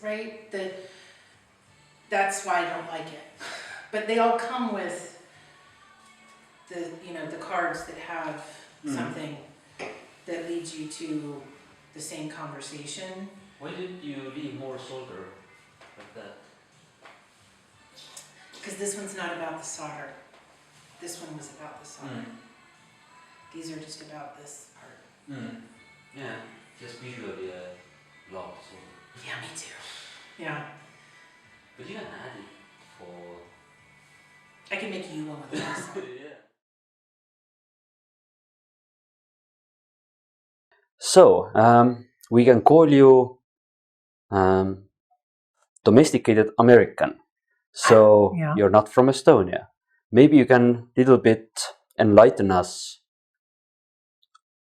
cards, right? That's why I don't like it. But they all come with the cards that have something that leads you to the same conversation. Why didn't you leave more solder like that? Because this one's not about the solder. This one was about the solder. These are just about this part. Yeah, just visually a lot of solder. Yeah, me too. Yeah. But you can add it for... I can make you one with this. Yeah. So, we can call you domesticated American. So, you're not from Estonia. Maybe you can little bit enlighten us.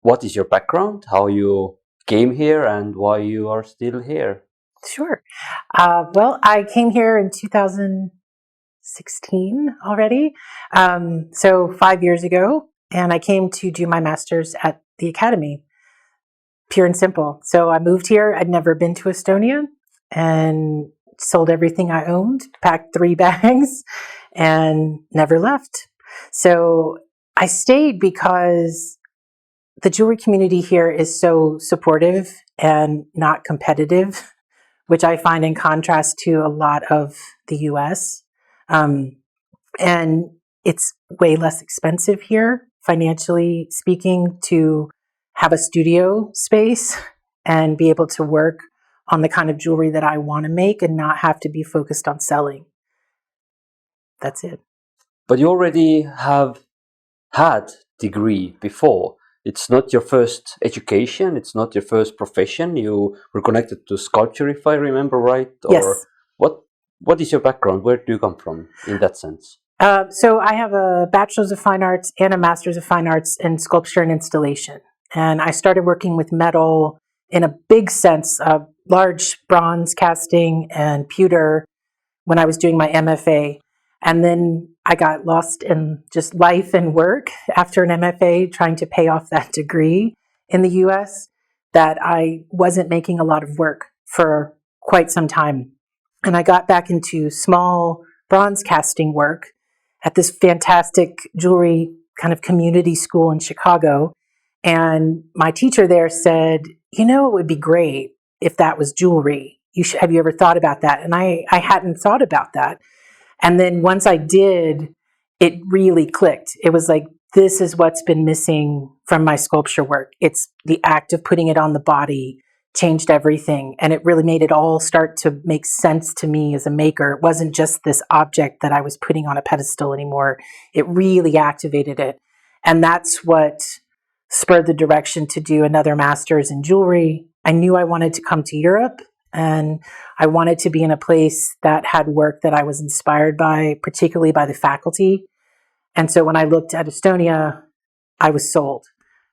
What is your background, how you came here, and why you are still here? Sure. Well, I came here in 2016 already, so 5 years ago, and I came to do my master's at the Academy, pure and simple. So I moved here. I'd never been to Estonia and sold everything I owned, packed 3 bags, and never left. So I stayed because the jewelry community here is so supportive and not competitive, which I find in contrast to a lot of the US. And it's way less expensive here, financially speaking, to have a studio space and be able to work on the kind of jewelry that I want to make and not have to be focused on selling. That's it. But you already have had degree before. It's not your first education. It's not your first profession. You were connected to sculpture, if I remember right. Or yes. What is your background? Where do you come from in that sense? So I have a Bachelor's of Fine Arts and a Master's of Fine Arts in Sculpture and Installation. And I started working with metal in a big sense, large bronze casting and pewter when I was doing my MFA. And then I got lost in just life and work after an MFA, trying to pay off that degree in the US, that I wasn't making a lot of work for quite some time. And I got back into small bronze casting work at this fantastic jewelry kind of community school in Chicago. And my teacher there said, it would be great if that was jewelry. Have you ever thought about that? And I hadn't thought about that. And then once I did, it really clicked. It was like, this is what's been missing from my sculpture work. It's the act of putting it on the body changed everything. And it really made it all start to make sense to me as a maker. It wasn't just this object that I was putting on a pedestal anymore. It really activated it. And that's what spurred the direction to do another master's in jewelry. I knew I wanted to come to Europe, and I wanted to be in a place that had work that I was inspired by, particularly by the faculty. And so when I looked at Estonia, I was sold,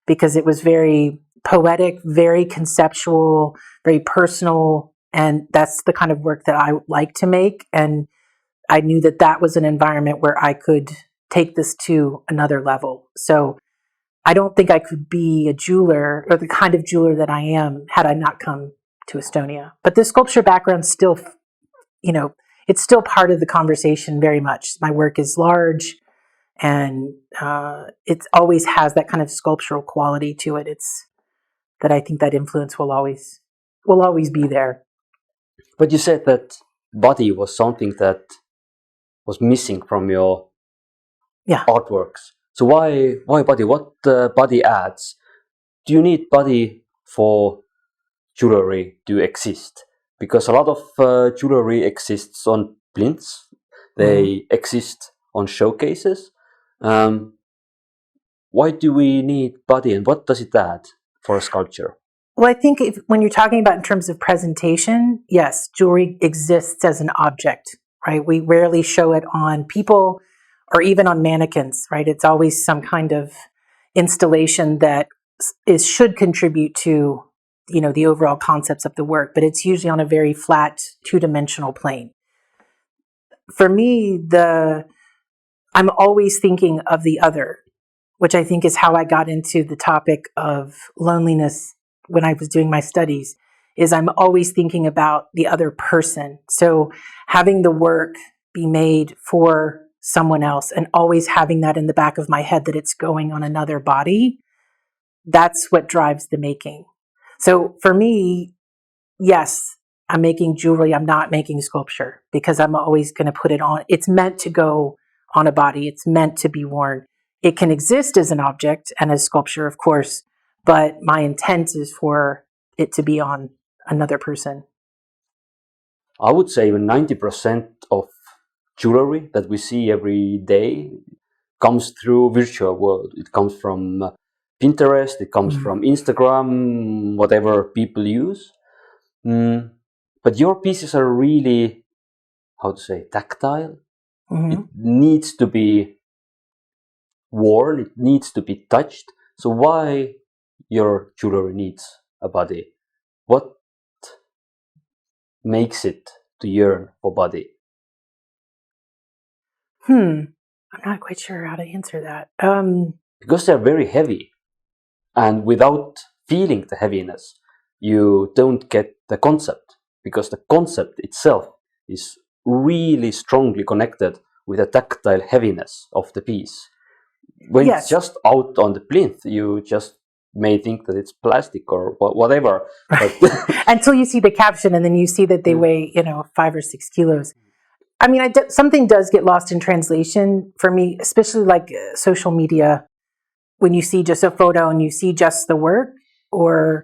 because it was very poetic, very conceptual, very personal, and that's the kind of work that I like to make. And I knew that that was an environment where I could take this to another level. So I don't think I could be a jeweler, or the kind of jeweler that I am, had I not come to Estonia. But the sculpture background still, it's still part of the conversation very much. My work is large, and it always has that kind of sculptural quality to it. It's that I think that influence will always be there. But you said that body was something that was missing from your artworks. So why body? What body adds? Do you need body for jewelry to exist? Because a lot of jewelry exists on plinths. They exist on showcases. Why do we need body, and what does it add for a sculpture? Well, I think when you're talking about in terms of presentation, yes, jewelry exists as an object, right? We rarely show it on people or even on mannequins, right? It's always some kind of installation that should contribute to, the overall concepts of the work, but it's usually on a very flat, two-dimensional plane. For me, I'm always thinking of the other, which I think is how I got into the topic of loneliness when I was doing my studies. is I'm always thinking about the other person. So having the work be made for someone else and always having that in the back of my head that it's going on another body, that's what drives the making. So for me, yes, I'm making jewelry. I'm not making sculpture because I'm always going to put it on. It's meant to go on a body. It's meant to be worn. It can exist as an object and as sculpture, of course, but my intent is for it to be on another person. I would say even 90% of jewelry that we see every day comes through virtual world. It comes from Pinterest, it comes from Instagram, whatever people use. But your pieces are really, how to say, tactile. It needs to be worn, it needs to be touched. So why your jewelry needs a body? What makes it to yearn for body? I'm not quite sure how to answer that. Because they're very heavy, and without feeling the heaviness, you don't get the concept, because the concept itself is really strongly connected with the tactile heaviness of the piece. When it's just out on the plinth, you just may think that it's plastic or whatever. But until you see the caption and then you see that they weigh, 5 or 6 kilos. I mean, something does get lost in translation for me, especially like social media, when you see just a photo and you see just the work, or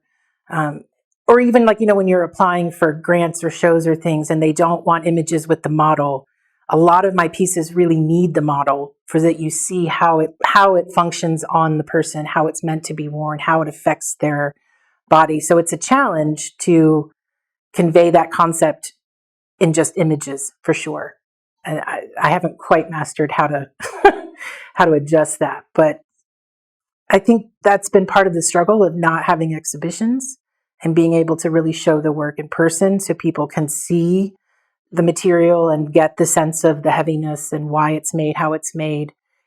even like, when you're applying for grants or shows or things and they don't want images with the model. A lot of my pieces really need the model for that you see how it functions on the person, how it's meant to be worn, how it affects their body. So it's a challenge to convey that concept in just images, for sure. And I haven't quite mastered how to how to adjust that, but I think that's been part of the struggle of not having exhibitions and being able to really show the work in person so people can see the material and get the sense of the heaviness and why it's made,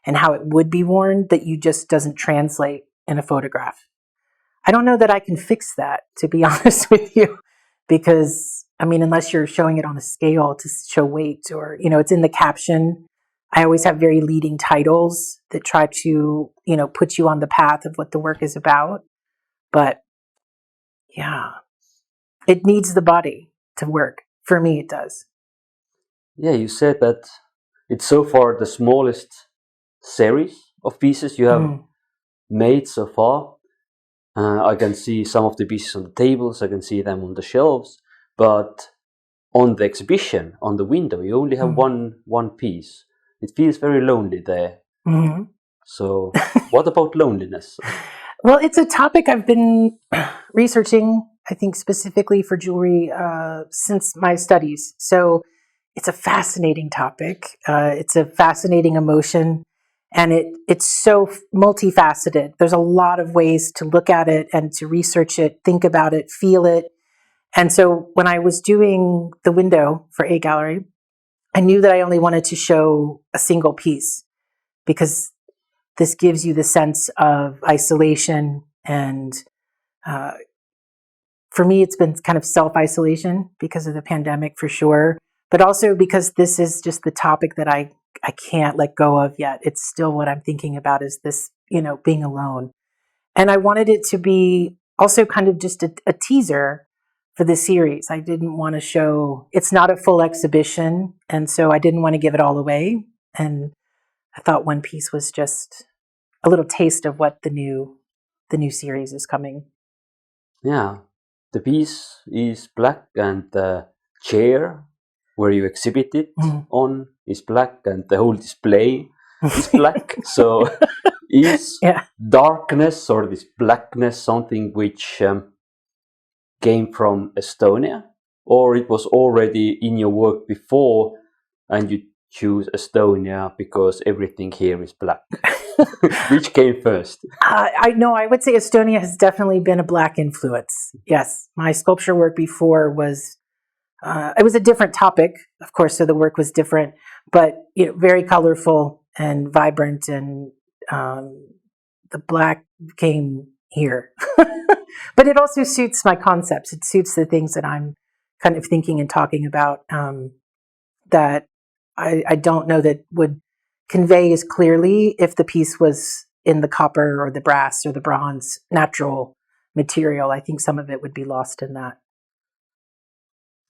and how it would be worn, that you just doesn't translate in a photograph. I don't know that I can fix that, to be honest with you, because, unless you're showing it on a scale to show weight, or, it's in the caption. I always have very leading titles that try to, put you on the path of what the work is about. But yeah, it needs the body to work. For me, it does. Yeah, you said that it's so far the smallest series of pieces you have made so far. I can see some of the pieces on the tables, I can see them on the shelves, but on the exhibition, on the window, you only have one piece. It feels very lonely there. So what about loneliness? Well, it's a topic I've been researching, I think specifically for jewelry, since my studies. So it's a fascinating topic. It's a fascinating emotion, and it's so multifaceted. There's a lot of ways to look at it and to research it, think about it, feel it. And so when I was doing the window for A-Galerii, I knew that I only wanted to show a single piece, because this gives you the sense of isolation. And for me, it's been kind of self-isolation because of the pandemic, for sure. But also because this is just the topic that I can't let go of yet. It's still what I'm thinking about, is this, being alone. And I wanted it to be also kind of just a teaser for the series. I didn't want to show, it's not a full exhibition, and so I didn't want to give it all away. And I thought one piece was just a little taste of what the new series is coming. Yeah, the piece is black, and the chair where you exhibit it on is black, and the whole display is black. So is darkness or this blackness something which came from Estonia, or it was already in your work before and you choose Estonia because everything here is black? Which came first? I would say Estonia has definitely been a black influence. Yes, my sculpture work before was, it was a different topic, of course, so the work was different, but very colorful and vibrant, and the black came here. But it also suits my concepts. It suits the things that I'm kind of thinking and talking about, that I don't know that would convey as clearly if the piece was in the copper or the brass or the bronze natural material. I think some of it would be lost in that.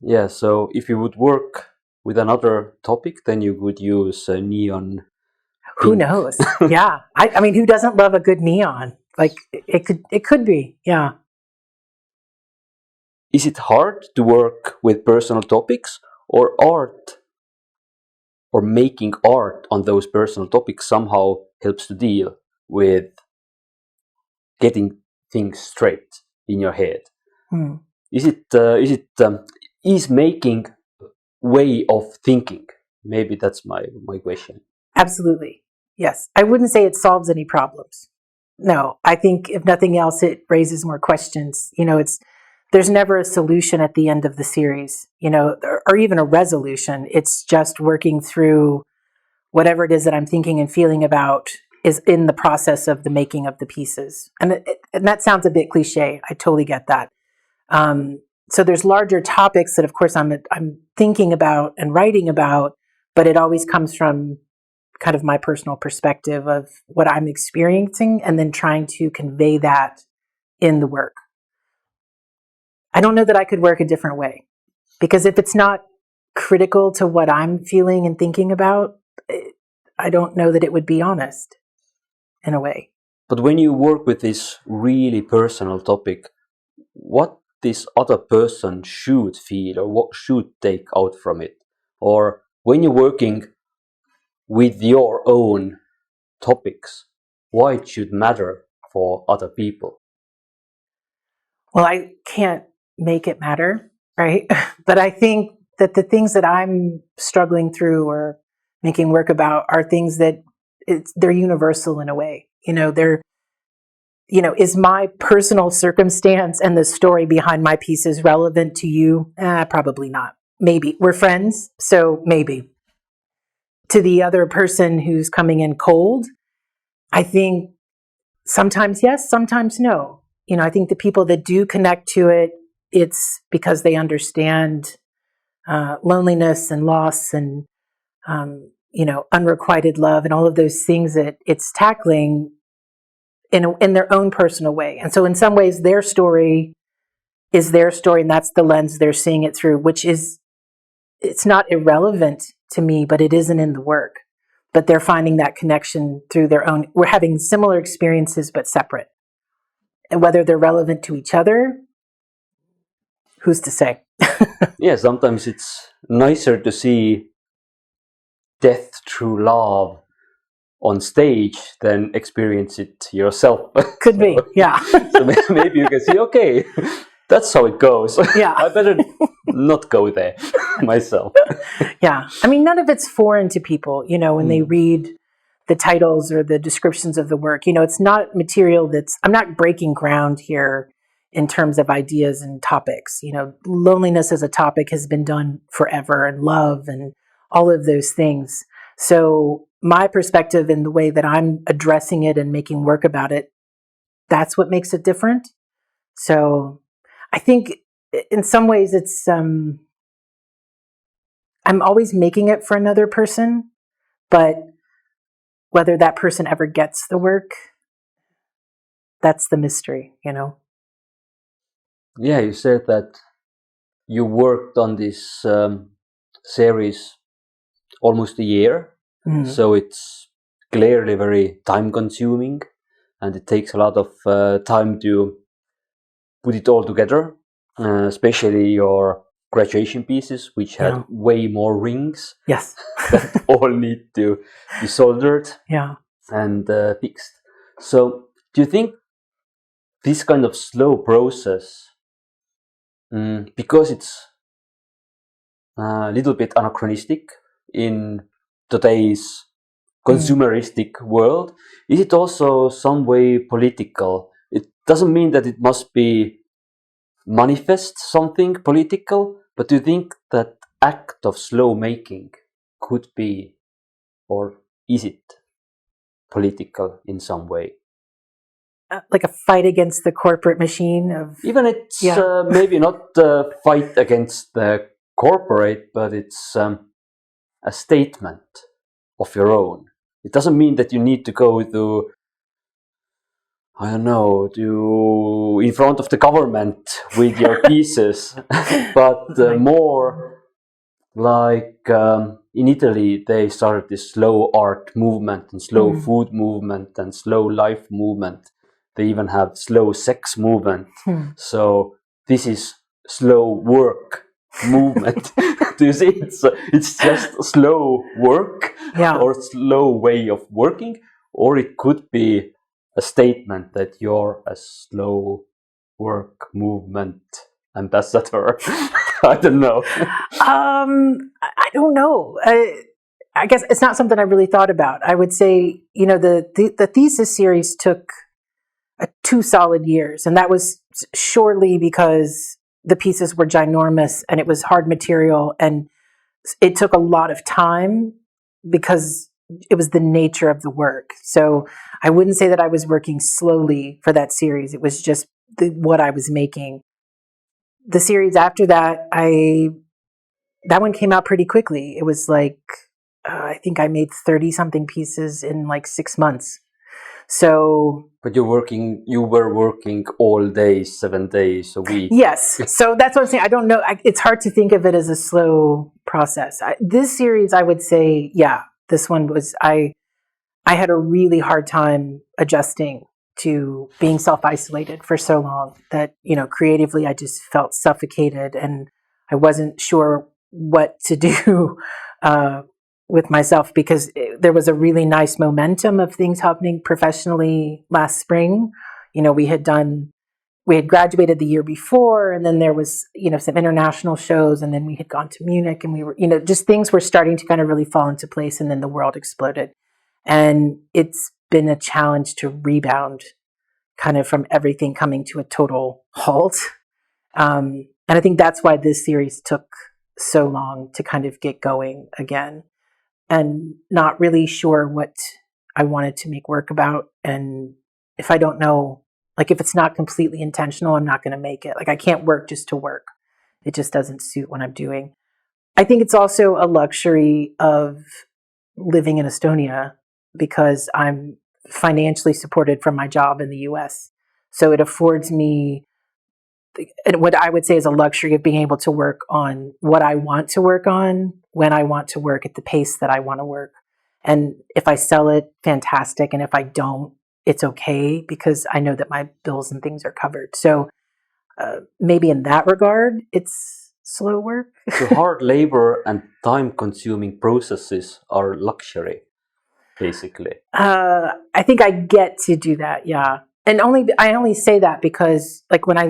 Yeah, so if you would work with another topic, then you would use neon. Who pink. knows? Yeah. I mean, who doesn't love a good neon? Like it could be. Yeah. Is it hard to work with personal topics, or art, or making art on those personal topics somehow helps to deal with getting things straight in your head? Hmm. Is making way of thinking? Maybe that's my question. Absolutely. Yes. I wouldn't say it solves any problems. No, I think if nothing else, it raises more questions. There's never a solution at the end of the series, or even a resolution. It's just working through whatever it is that I'm thinking and feeling about is in the process of the making of the pieces. And that sounds a bit cliche. I totally get that. So there's larger topics that, of course, I'm thinking about and writing about, but it always comes from kind of my personal perspective of what I'm experiencing and then trying to convey that in the work. I don't know that I could work a different way, because if it's not critical to what I'm feeling and thinking about, I don't know that it would be honest in a way. But when you work with this really personal topic, what this other person should feel or what should take out from it? Or when you're working with your own topics, why it should matter for other people? Well, I can't make it matter, right? But I think that the things that I'm struggling through or making work about are things that they're universal in a way. Is my personal circumstance and the story behind my pieces relevant to you? Probably not. Maybe. We're friends, so maybe. To the other person who's coming in cold, I think sometimes yes, sometimes no. I think the people that do connect to it, it's because they understand loneliness and loss and, unrequited love and all of those things that it's tackling in their own personal way. And so in some ways, their story is their story, and that's the lens they're seeing it through, it's not irrelevant to me, but it isn't in the work. But they're finding that connection through their own. We're having similar experiences, but separate. And whether they're relevant to each other, who's to say? Yeah, sometimes it's nicer to see death through love on stage than experience it yourself. Could be, yeah. So maybe you can see, okay, that's how it goes. Yeah. I better not go there myself. Yeah. I mean, none of it's foreign to people, when they read the titles or the descriptions of the work. It's not material I'm not breaking ground here in terms of ideas and topics. Loneliness as a topic has been done forever, and love and all of those things. So my perspective and the way that I'm addressing it and making work about it, that's what makes it different. So I think in some ways it's, I'm always making it for another person, but whether that person ever gets the work, that's the mystery, Yeah, you said that you worked on this series almost a year. Mm-hmm. So it's clearly very time consuming, and it takes a lot of time to put it all together, especially your graduation pieces, which had way more rings. Yes. That all need to be soldered and fixed. So do you think this kind of slow process, because it's a little bit anachronistic in today's consumeristic world, is it also some way political? It doesn't mean that it must be manifest something political, but do you think that act of slow making could be, or is it political in some way? like a fight against the corporate machine of Even it's maybe not a fight against the corporate, but it's a statement of your own. It doesn't mean that you need to go to, I don't know, to in front of the government with your pieces, but more like in Italy, they started this slow art movement and slow food movement and slow life movement. They even have slow sex movement. So this is slow work movement. Do you see? It's just slow work or slow way of working, or it could be a statement that you're a slow work movement ambassador. I don't know. I don't know. I guess it's not something I really thought about. I would say, the thesis series took 2 solid years, and that was surely because the pieces were ginormous and it was hard material, and it took a lot of time because it was the nature of the work. So I wouldn't say that I was working slowly for that series. It was just what I was making. The series after that, that one came out pretty quickly. It was like, I think I made 30-something pieces in like 6 months. So, but you were working all day, 7 days a week. Yes. So that's what I'm saying. I don't know. It's hard to think of it as a slow process. This series, I would say, this one was, I had a really hard time adjusting to being self-isolated for so long that, creatively, I just felt suffocated and I wasn't sure what to do with myself, because there was a really nice momentum of things happening professionally last spring. We had graduated the year before, and then there was, some international shows, and then we had gone to Munich, and we were, just things were starting to kind of really fall into place, and then the world exploded. And it's been a challenge to rebound kind of from everything coming to a total halt. And I think that's why this series took so long to kind of get going again. And not really sure what I wanted to make work about. And if I don't know, like if it's not completely intentional, I'm not going to make it. Like I can't work just to work. It just doesn't suit what I'm doing. I think it's also a luxury of living in Estonia because I'm financially supported from my job in the US. So it affords me what I would say is a luxury of being able to work on what I want to work on, when I want to work, at the pace that I want to work. And if I sell it, fantastic. And if I don't, it's okay, because I know that my bills and things are covered. So maybe in that regard, it's slow work. So hard labor and time-consuming processes are luxury, basically. I think I get to do that, yeah. And I only say that because, like, when I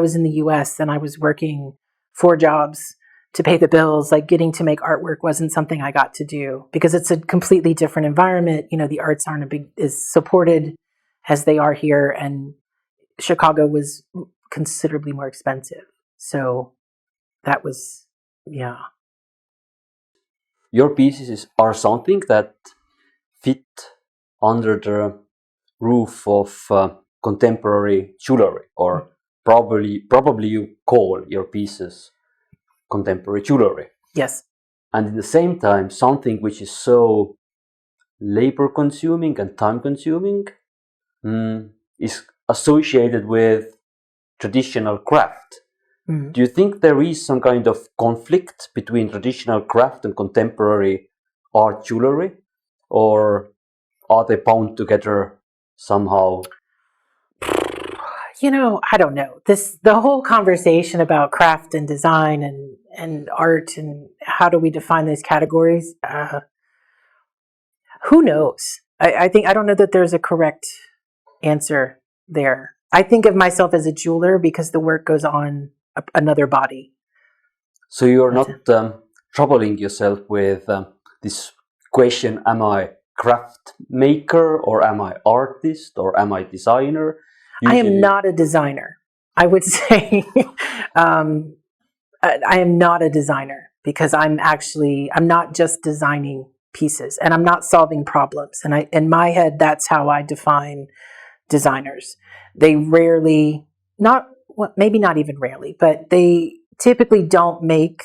was in the US and I was working 4 jobs to pay the bills, like getting to make artwork wasn't something I got to do because it's a completely different environment. The arts aren't as supported as they are here, and Chicago was considerably more expensive. So that was, Your pieces are something that fit under the roof of contemporary jewelry, or probably you call your pieces contemporary jewelry. Yes. And at the same time, something which is so labor consuming and time consuming is associated with traditional craft. Do you think there is some kind of conflict between traditional craft and contemporary art jewelry, or are they bound together somehow? I don't know. The whole conversation about craft and design and art and how do we define those categories? Who knows? I don't know that there's a correct answer there. I think of myself as a jeweler because the work goes on another body. So you're not troubling yourself with this question, am I craft maker, or am I artist, or am I designer? Usually, I am not a designer. I would say I am not a designer because I'm not just designing pieces, and I'm not solving problems. And in my head, that's how I define designers. They rarely, maybe not even rarely, but they typically don't make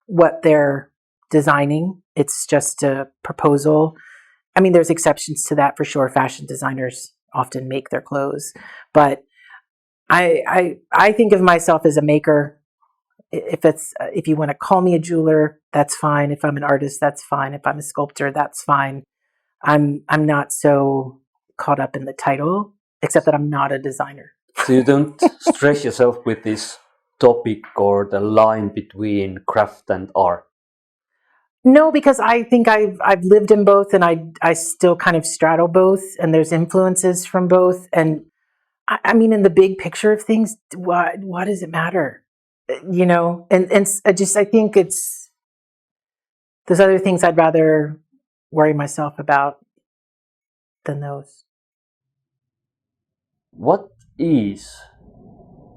what they're designing. It's just a proposal. I mean, there's exceptions to that for sure. Fashion designers often make their clothes, but I think of myself as a maker. If you want to call me a jeweler, that's fine. If I'm an artist, that's fine. If I'm a sculptor, that's fine. I'm not so caught up in the title, except that I'm not a designer. So you don't stress yourself with this topic or the line between craft and art? No, because I think I've lived in both, and I still kind of straddle both, and there's influences from both. And I mean, in the big picture of things, what does it matter? You know, and I think there's other things I'd rather worry myself about than those. What is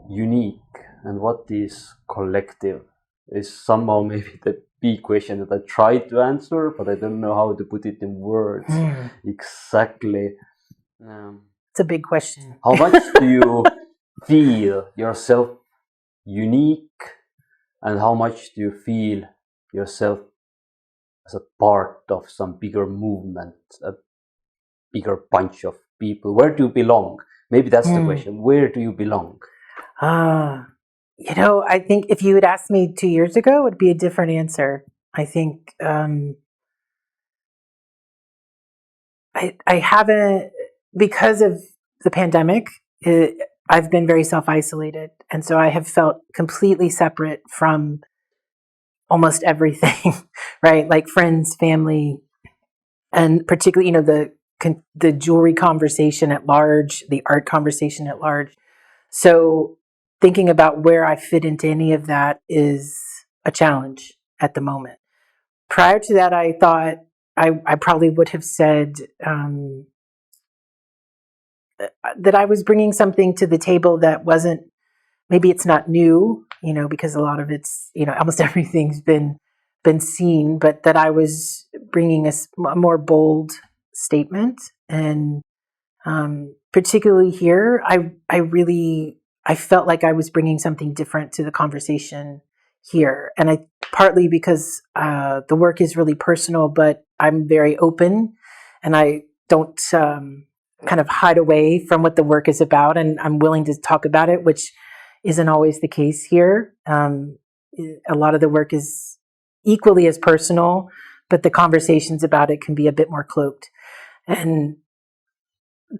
unique and what is collective is somehow maybe the big question that I try to answer, but I don't know how to put it in words exactly. It's a big question. How much do you feel yourself unique, and how much do you feel yourself as a part of some bigger movement, a bigger bunch of people? Where do you belong? Maybe that's the question. Where do you belong? You know, I think if you had asked me 2 years ago, it would be a different answer. I think I haven't, because of the pandemic, I've been very self-isolated. And so I have felt completely separate from almost everything, right? Like friends, family, and particularly, you know, the jewelry conversation at large, the art conversation at large. So thinking about where I fit into any of that is a challenge at the moment. Prior to that, I thought I probably would have said that I was bringing something to the table that wasn't, maybe it's not new, you know, because a lot of it's, you know, almost everything's been seen, but that I was bringing a more bold statement. And particularly here, I felt like I was bringing something different to the conversation here. And partly because the work is really personal, but I'm very open, and I don't kind of hide away from what the work is about, and I'm willing to talk about it, which isn't always the case here. A lot of the work is equally as personal, but the conversations about it can be a bit more cloaked. And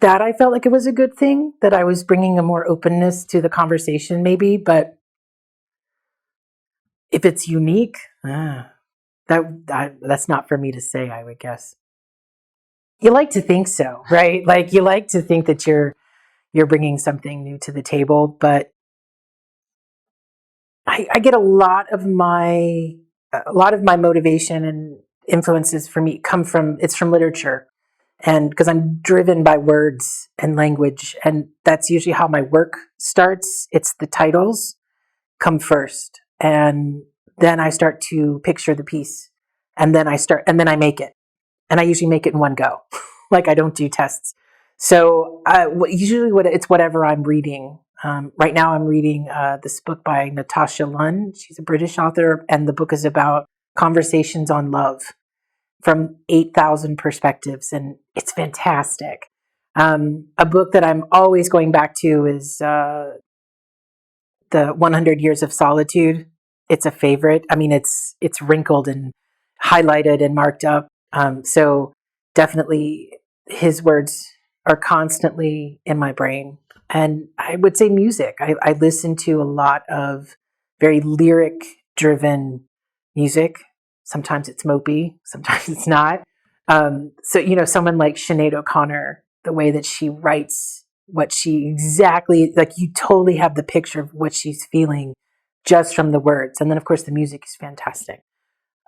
that I felt like it was a good thing, that I was bringing a more openness to the conversation maybe. But if it's unique, that's not for me to say, I would guess. You like to think so, right? Like you like to think that you're bringing something new to the table, but I get a lot of my motivation and influences for me from literature. And because I'm driven by words and language, and that's usually how my work starts. It's the titles come first, and then I start to picture the piece, and then I make it, and I usually make it in one go. Like I don't do tests. So it's whatever I'm reading. Right now I'm reading this book by Natasha Lunn. She's a British author, and the book is about conversations on love from 8,000 perspectives, and it's fantastic. A book that I'm always going back to is the 100 Years of Solitude. It's a favorite. I mean, it's wrinkled and highlighted and marked up. So definitely his words are constantly in my brain. And I would say music. I listen to a lot of very lyric-driven music. Sometimes it's mopey, sometimes it's not. So, you know, someone like Sinead O'Connor, the way that she writes what she exactly, like you totally have the picture of what she's feeling just from the words. And then, of course, the music is fantastic.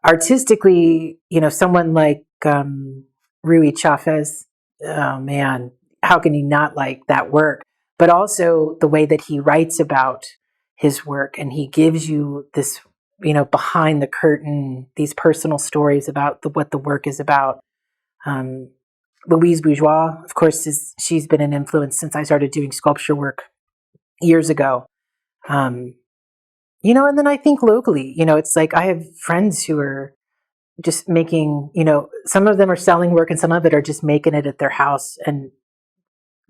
Artistically, you know, someone like Rui Chavez, oh man, how can you not like that work? But also the way that he writes about his work, and he gives you this, you know, behind the curtain, these personal stories about what the work is about. Louise Bourgeois, of course, she's been an influence since I started doing sculpture work years ago. You know, and then I think locally, you know, it's like I have friends who are just making, you know, some of them are selling work and some of it are just making it at their house. And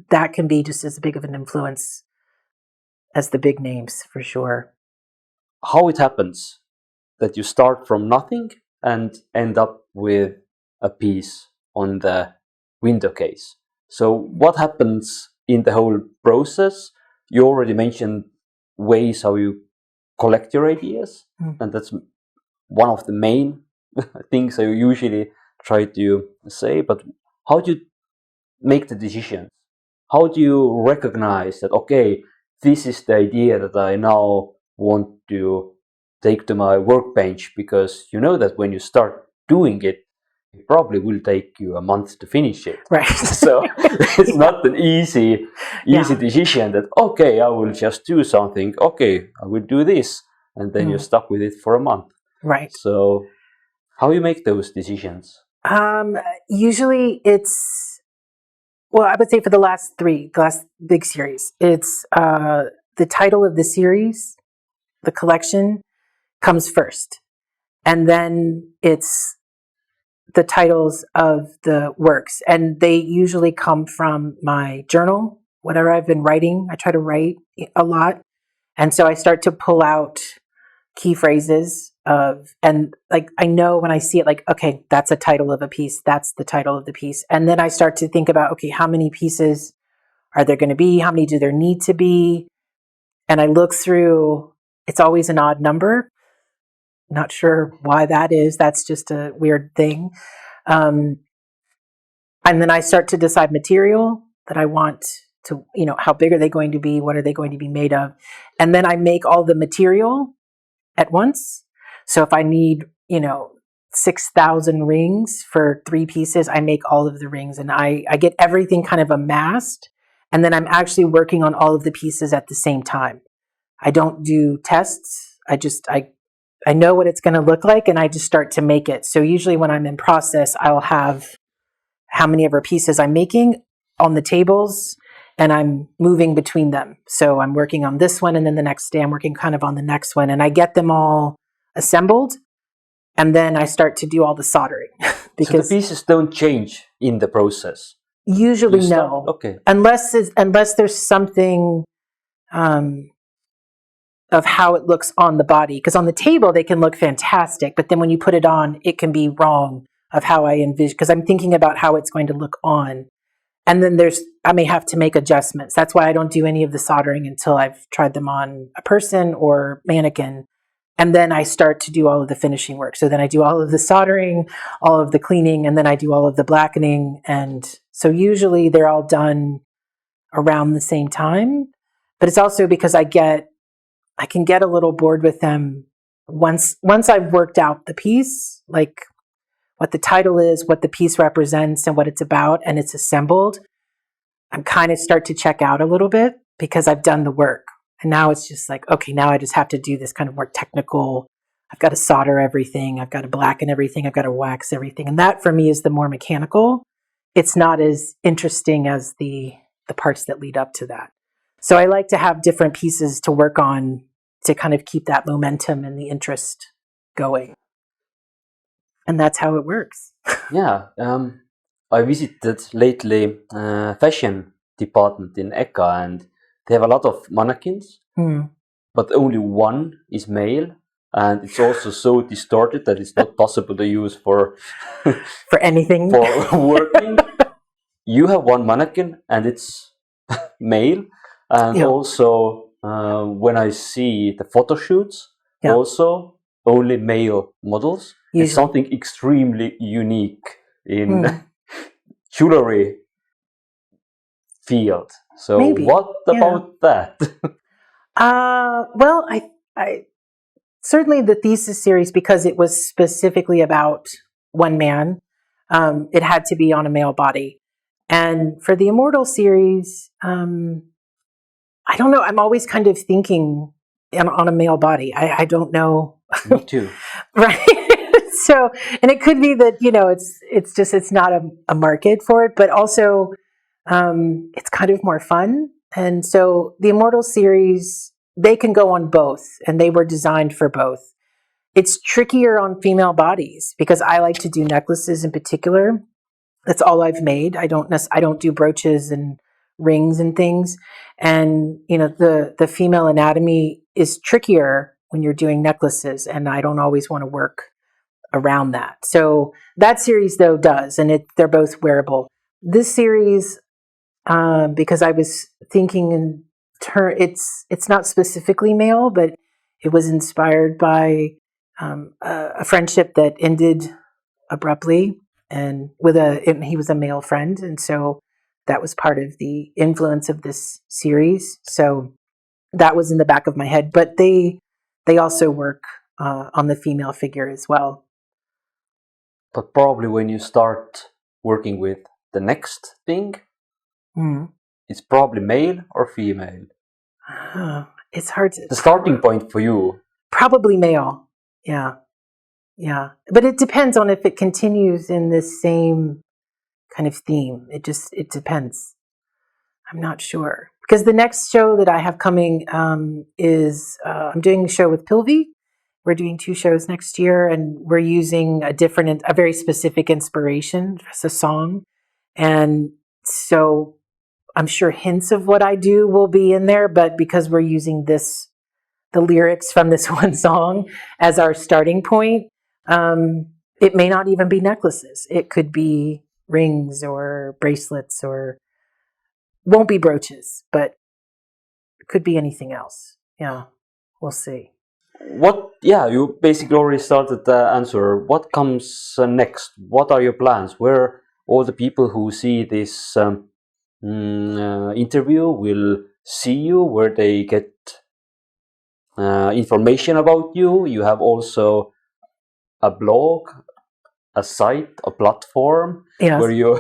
that can be just as big of an influence as the big names, for sure. How it happens that you start from nothing and end up with a piece on the window case. So what happens in the whole process? You already mentioned ways how you collect your ideas, and that's one of the main things I usually try to say. But how do you make the decisions? How do you recognize that, okay, this is the idea that I now want to take to my workbench? Because you know that when you start doing it, it probably will take you a month to finish it. Right. So it's not an easy decision that, okay, I will just do something. Okay, I will do this. And then you're stuck with it for a month. Right. So how you make those decisions? Usually it's, well, I would say for the last big series, it's the title of the series, the collection comes first. And then it's the titles of the works. And they usually come from my journal, whatever I've been writing. I try to write a lot. And so I start to pull out key phrases and like, I know when I see it, like, okay, that's a title of a piece. That's the title of the piece. And then I start to think about, okay, how many pieces are there going to be? How many do there need to be? And I look through, it's always an odd number. Not sure why that is. That's just a weird thing. And then I start to decide material that I want to, you know, how big are they going to be? What are they going to be made of? And then I make all the material at once. So if I need, you know, 6,000 rings for 3 pieces, I make all of the rings and I get everything kind of amassed. And then I'm actually working on all of the pieces at the same time. I don't do tests. I know what it's going to look like and I just start to make it. So usually when I'm in process, I'll have how many of our pieces I'm making on the tables and I'm moving between them. So I'm working on this one and then the next day I'm working kind of on the next one and I get them all assembled and then I start to do all the soldering. Because so the pieces don't change in the process? Usually no. Okay. Unless there's something of how it looks on the body. Because on the table, they can look fantastic. But then when you put it on, it can be wrong of how I envision. Because I'm thinking about how it's going to look on. And then I may have to make adjustments. That's why I don't do any of the soldering until I've tried them on a person or mannequin. And then I start to do all of the finishing work. So then I do all of the soldering, all of the cleaning, and then I do all of the blackening. And so usually they're all done around the same time. But it's also because I can get a little bored with them once I've worked out the piece, like what the title is, what the piece represents, and what it's about, and it's assembled. I'm kind of start to check out a little bit because I've done the work. And now it's just like, okay, now I just have to do this kind of more technical. I've got to solder everything. I've got to blacken everything. I've got to wax everything. And that for me is the more mechanical. It's not as interesting as the parts that lead up to that. So I like to have different pieces to work on to kind of keep that momentum and the interest going. And that's how it works. Yeah. I visited lately fashion department in EKA and they have a lot of mannequins, but only one is male. And it's also so distorted that it's not possible to use for anything. For working. You have one mannequin and it's male. And also when I see the photo shoots, also only male models. Usually. It's something extremely unique in jewellery field. So maybe. What about that? Well, I certainly the thesis series, because it was specifically about one man, it had to be on a male body. And for the Immortal series, I don't know. I'm always kind of thinking on a male body. I don't know. Me too. Right. So, and it could be that, it's not a market for it, but also it's kind of more fun. And so the Immortal series, they can go on both, and they were designed for both. It's trickier on female bodies because I like to do necklaces in particular. That's all I've made. I don't do brooches and rings and things. And, the female anatomy is trickier when you're doing necklaces, and I don't always want to work around that. So that series, though, does, and they're both wearable. This series, because I was thinking it's not specifically male, but it was inspired by a friendship that ended abruptly, and he was a male friend, and so that was part of the influence of this series. So that was in the back of my head, but they also work on the female figure as well. But probably when you start working with the next thing, it's probably male or female. It's hard to... The starting point for you? Probably male, yeah. But it depends on if it continues in this same kind of theme. It depends. I'm not sure. Because the next show that I have coming is, I'm doing a show with Pilvi. We're doing 2 shows next year, and we're using a very specific inspiration. It's a song. And so I'm sure hints of what I do will be in there, but because we're using the lyrics from this one song as our starting point, it may not even be necklaces. It could be rings or bracelets, or won't be brooches, but it could be anything else. Yeah, we'll see. You basically already started the answer. What comes next? What are your plans? Where all the people who see this interview will see you, where they get information about you? You have also a blog, a site, a platform, yes, where you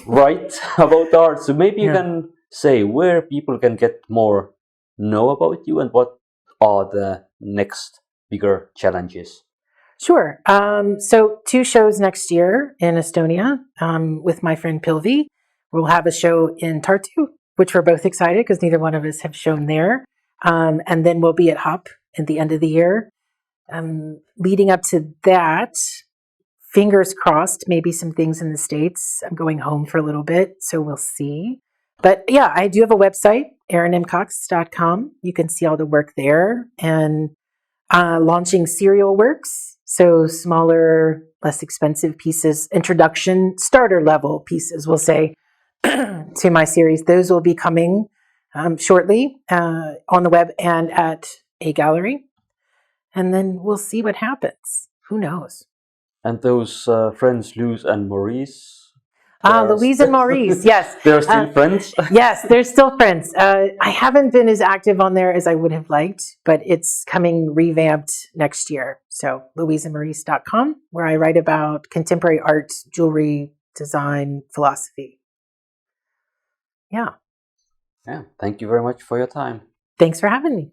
write about art. So maybe you can say where people can get more know about you, and what are the next bigger challenges. Sure. So 2 shows next year in Estonia with my friend Pilvi. We'll have a show in Tartu, which we're both excited because neither one of us have shown there. And then we'll be at HOP at the end of the year. Leading up to that, fingers crossed, maybe some things in the States. I'm going home for a little bit, so we'll see. But yeah, I do have a website, erinnmcox.com. You can see all the work there. And launching serial works, so smaller, less expensive pieces, introduction, starter level pieces, we'll say, to my series. Those will be coming shortly on the web and at A-Galerii. And then we'll see what happens. Who knows? And those friends, Luz and Maurice? Louise and Maurice, yes. They're still friends? Yes, they're still friends. I haven't been as active on there as I would have liked, but it's coming revamped next year. So louiseandmaurice.com, where I write about contemporary art, jewelry, design, philosophy. Yeah. Thank you very much for your time. Thanks for having me.